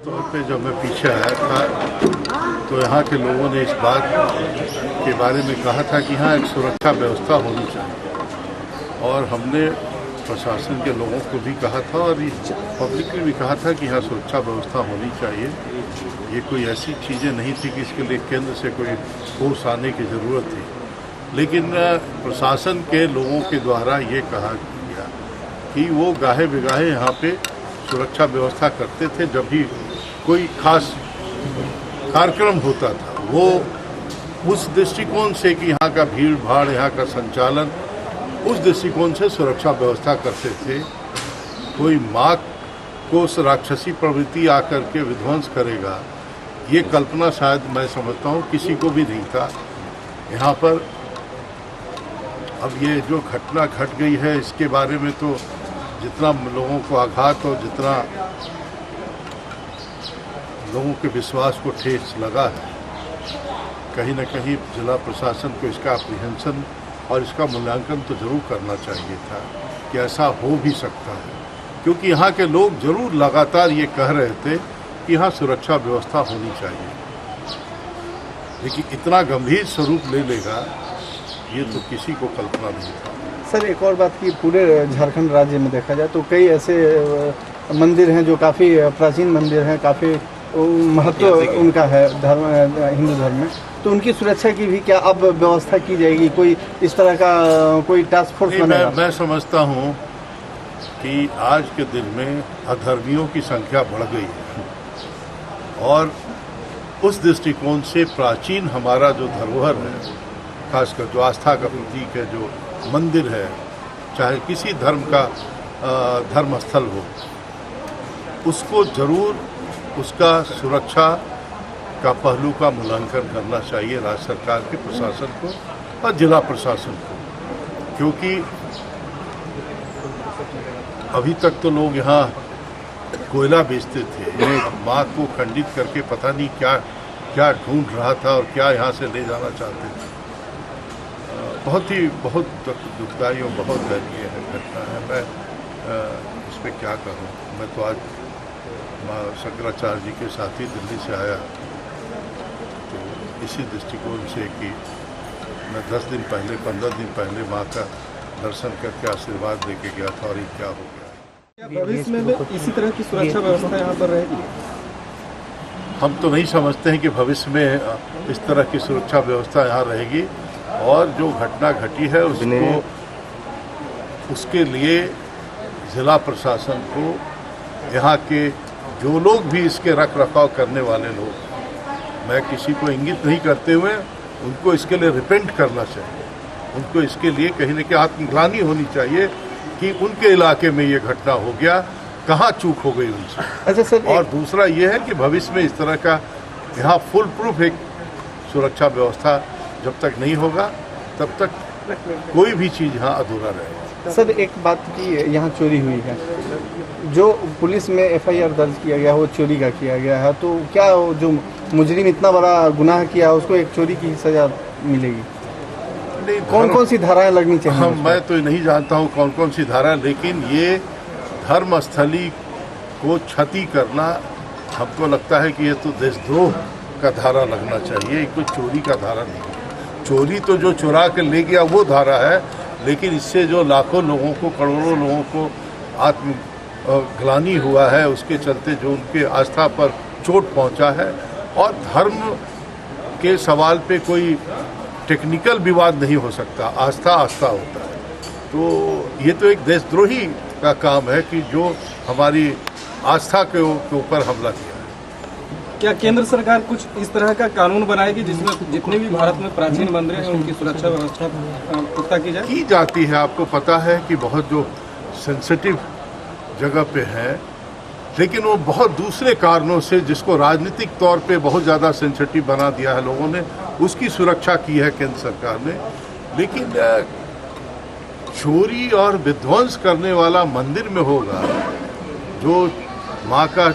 तौर पे जब मैं पीछे आया था तो यहाँ के लोगों ने इस बात के बारे में कहा था कि यहाँ एक सुरक्षा व्यवस्था होनी चाहिए, और हमने प्रशासन के लोगों को भी कहा था और पब्लिक ने भी कहा था कि यहाँ सुरक्षा व्यवस्था होनी चाहिए। ये कोई ऐसी चीज़ें नहीं थी कि इसके लिए केंद्र से कोई फोर्स आने की ज़रूरत थी, लेकिन प्रशासन के लोगों के द्वारा ये कहा गया कि वो गाहे बेगाहे यहाँ पे सुरक्षा व्यवस्था करते थे। जब भी कोई खास कार्यक्रम होता था वो उस दृष्टिकोण से कि यहाँ का भीड़ भाड़, यहाँ का संचालन, उस दृष्टिकोण से सुरक्षा व्यवस्था करते थे। कोई माँ को राक्षसी प्रवृत्ति आकर के विध्वंस करेगा, ये कल्पना शायद मैं समझता हूँ किसी को भी नहीं था। यहाँ पर अब ये जो घटना घट गई है इसके बारे में तो जितना लोगों को आघात और जितना लोगों के विश्वास को ठेस लगा है, कहीं न कहीं जिला प्रशासन को इसका अप्रीहेंशन और इसका मूल्यांकन तो जरूर करना चाहिए था कि ऐसा हो भी सकता है, क्योंकि यहाँ के लोग जरूर लगातार ये कह रहे थे कि यहाँ सुरक्षा व्यवस्था होनी चाहिए, लेकिन इतना गंभीर स्वरूप ले लेगा ये तो किसी को कल्पना नहीं था। सर, एक और बात की, पूरे झारखंड राज्य में देखा जाए तो कई ऐसे मंदिर हैं जो काफ़ी प्राचीन मंदिर हैं, काफ़ी महत्व उनका है धर्म, हिंदू धर्म में, तो उनकी सुरक्षा की भी क्या अब व्यवस्था की जाएगी? कोई इस तरह का कोई टास्क फोर्स बनेगा? मैं समझता हूँ कि आज के दिन में अधर्मियों की संख्या बढ़ गई है, और उस दृष्टिकोण से प्राचीन हमारा जो धरोहर है, खासकर जो आस्था का प्रतीक है, जो मंदिर है, चाहे किसी धर्म का धर्मस्थल हो, उसको जरूर उसका सुरक्षा का पहलू का मूल्यांकन करना चाहिए राज्य सरकार के प्रशासन को और जिला प्रशासन को, क्योंकि अभी तक तो लोग यहाँ कोयला बेचते थे, एक माँ को खंडित करके पता नहीं क्या क्या ढूंढ रहा था और क्या यहाँ से ले जाना चाहते थे। बहुत दुखदायी और बहुत दयनीय घटना है। मैं इस पर क्या कहूँ। मैं तो आज माँ शंकराचार्य जी के साथ ही दिल्ली से आया, तो इसी दृष्टिकोण से कि मैं 10 दिन पहले 15 दिन पहले माँ का दर्शन करके आशीर्वाद दे के गया था, और ये क्या हो गया। भविष्य में इसी तरह की सुरक्षा व्यवस्था यहाँ पर रहेगी? हम तो नहीं समझते हैं कि भविष्य में इस तरह की सुरक्षा व्यवस्था यहाँ रहेगी, और जो घटना घटी है उसके लिए जिला प्रशासन को, यहाँ के जो लोग भी इसके रख रखाव करने वाले लोग, मैं किसी को इंगित नहीं करते हुए उनको इसके लिए रिपेंट करना चाहिए, उनको इसके लिए कहीं न कहीं आत्मग्लानि होनी चाहिए कि उनके इलाके में ये घटना हो गया, कहाँ चूक हो गई उनसे। अच्छा सर, और दूसरा ये है कि भविष्य में इस तरह का यहाँ फुल प्रूफ एक सुरक्षा व्यवस्था जब तक नहीं होगा तब तक कोई भी चीज़ यहाँ अधूरा रहेगा। सर, एक बात की, यहाँ चोरी हुई है, जो पुलिस में FIR दर्ज किया गया वो चोरी का किया गया है, तो क्या जो मुजरिम इतना बड़ा गुनाह किया उसको एक चोरी की सजा मिलेगी? कौन कौन सी धाराएं लगनी चाहिए? मैं तो नहीं जानता हूँ कौन कौन सी धारा, लेकिन ये धर्मस्थली को क्षति करना, हमको लगता है कि ये तो देशद्रोह का धारा लगना चाहिए, कोई चोरी का धारा नहीं। चोरी तो जो चुरा के ले गया वो धारा है, लेकिन इससे जो लाखों लोगों को, करोड़ों लोगों को आत्मग्लानि हुआ है, उसके चलते जो उनके आस्था पर चोट पहुंचा है, और धर्म के सवाल पे कोई टेक्निकल विवाद नहीं हो सकता, आस्था आस्था होता है। तो ये तो एक देशद्रोही का काम है कि जो हमारी आस्था के ऊपर हमला किया। क्या केंद्र सरकार कुछ इस तरह का कानून बनाएगी जिसमें जितने भी भारत में प्राचीन मंदिर हैं उनकी सुरक्षा व्यवस्था पुख्ता की जाए? की जाती है। आपको पता है कि बहुत जो सेंसिटिव जगह पे है, लेकिन वो बहुत दूसरे कारणों से, जिसको राजनीतिक तौर पे बहुत ज़्यादा सेंसिटिव बना दिया है लोगों ने, उसकी सुरक्षा की है केंद्र सरकार ने। लेकिन चोरी और विध्वंस करने वाला मंदिर में होगा, जो माँ का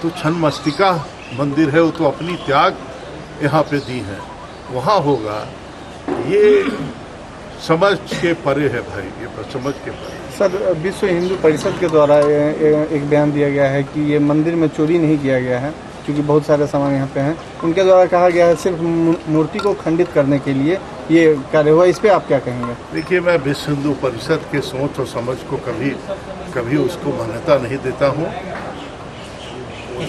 तो छन्नमस्तिका मंदिर है, वो तो अपनी त्याग यहाँ पे दी है, वहाँ होगा, ये समझ के परे है भाई, ये समझ के परे। सर, विश्व हिंदू परिषद के द्वारा एक बयान दिया गया है कि ये मंदिर में चोरी नहीं किया गया है, क्योंकि बहुत सारे सामान यहाँ पे हैं। उनके द्वारा कहा गया है सिर्फ मूर्ति को खंडित करने के लिए ये कार्य हुआ। इस पे आप क्या कहेंगे? देखिए, मैं विश्व हिंदू परिषद के सोच और समझ को कभी उसको मान्यता नहीं देता हूँ।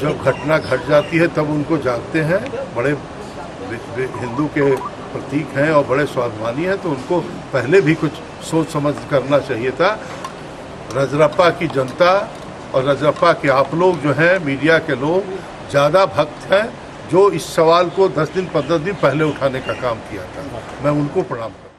जब घटना घट जाती है तब उनको जानते हैं, बड़े हिंदू के प्रतीक हैं और बड़े स्वाभिमानी हैं, तो उनको पहले भी कुछ सोच समझ करना चाहिए था। रजरप्पा की जनता और रजरप्पा के आप लोग जो हैं, मीडिया के लोग ज़्यादा भक्त हैं, जो इस सवाल को 10 दिन 15 दिन पहले उठाने का काम किया था। मैं उनको प्रणाम करता हूं।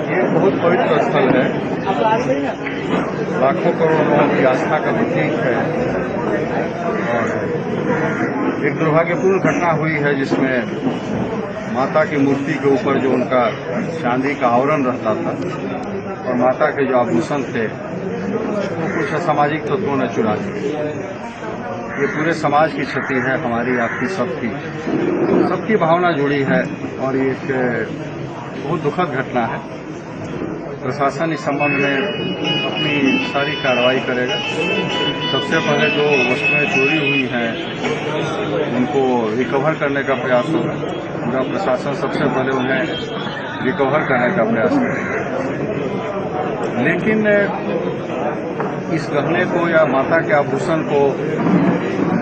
ये बहुत पवित्र स्थल है, लाखों करोड़ लोगों की आस्था का प्रतीक है। और एक दुर्भाग्यपूर्ण घटना हुई है जिसमें माता की मूर्ति के ऊपर जो उनका चांदी का आवरण रहता था और माता के जो आभूषण थे वो कुछ असामाजिक तत्वों ने चुरा लिए। ये पूरे समाज की क्षति है, हमारी आपकी सबकी भावना जुड़ी है और ये एक बहुत दुखद घटना है। प्रशासन इस संबंध में अपनी सारी कार्रवाई करेगा। सबसे पहले जो वस्तुएं चोरी हुई हैं उनको रिकवर करने का प्रयास होगा। पूरा प्रशासन सबसे पहले उन्हें रिकवर करने का प्रयास करेगा। लेकिन इस गहने को या माता के आभूषण को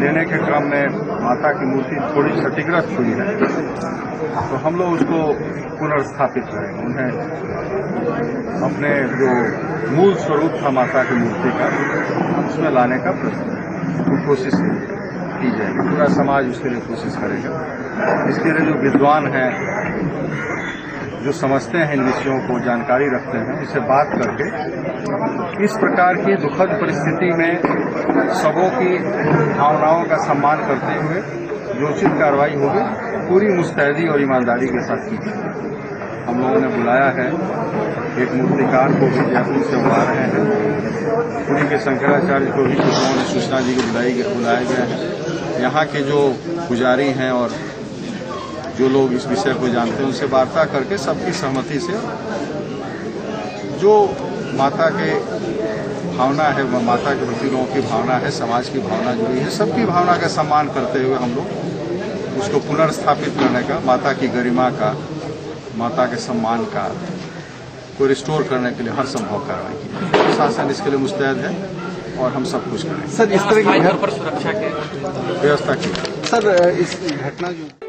लेने के क्रम में माता की मूर्ति थोड़ी क्षतिग्रस्त हुई है, तो हम लोग उसको पुनर्स्थापित करेंगे। उन्हें अपने जो मूल स्वरूप था माता की मूर्ति का, उसमें लाने का कोशिश की जाएगी। पूरा समाज उसके लिए कोशिश करेगा। इसके लिए जो विद्वान हैं, जो समझते हैं इन विषयों को, जानकारी रखते हैं, इससे बात करके इस प्रकार की दुखद परिस्थिति में सबों की भावनाओं का सम्मान करते हुए जो उचित कार्रवाई होगी पूरी मुस्तैदी और ईमानदारी के साथ की। हम लोगों ने बुलाया है, एक मूर्तिकार को भी जयपुर से बुला रहे हैं, पुरी के शंकराचार्य को भी कुछ लोगों ने सूचना जी को बुलाया गया है। यहाँ के जो पुजारी हैं और जो लोग इस विषय को जानते हैं उनसे वार्ता करके सबकी सहमति से जो माता के भावना है, माता के प्रति लोगों की भावना है, समाज की भावना जुड़ी है, सबकी भावना का सम्मान करते हुए हम लोग उसको पुनर्स्थापित करने का, माता की गरिमा का, माता के सम्मान का को रिस्टोर करने के लिए हर संभव कार्रवाई की। प्रशासन इसके लिए मुस्तैद है और हम सब कुछ करेंगे। सर, इस तरह की घर पर सुरक्षा के व्यवस्था की। सर, इस घटना जो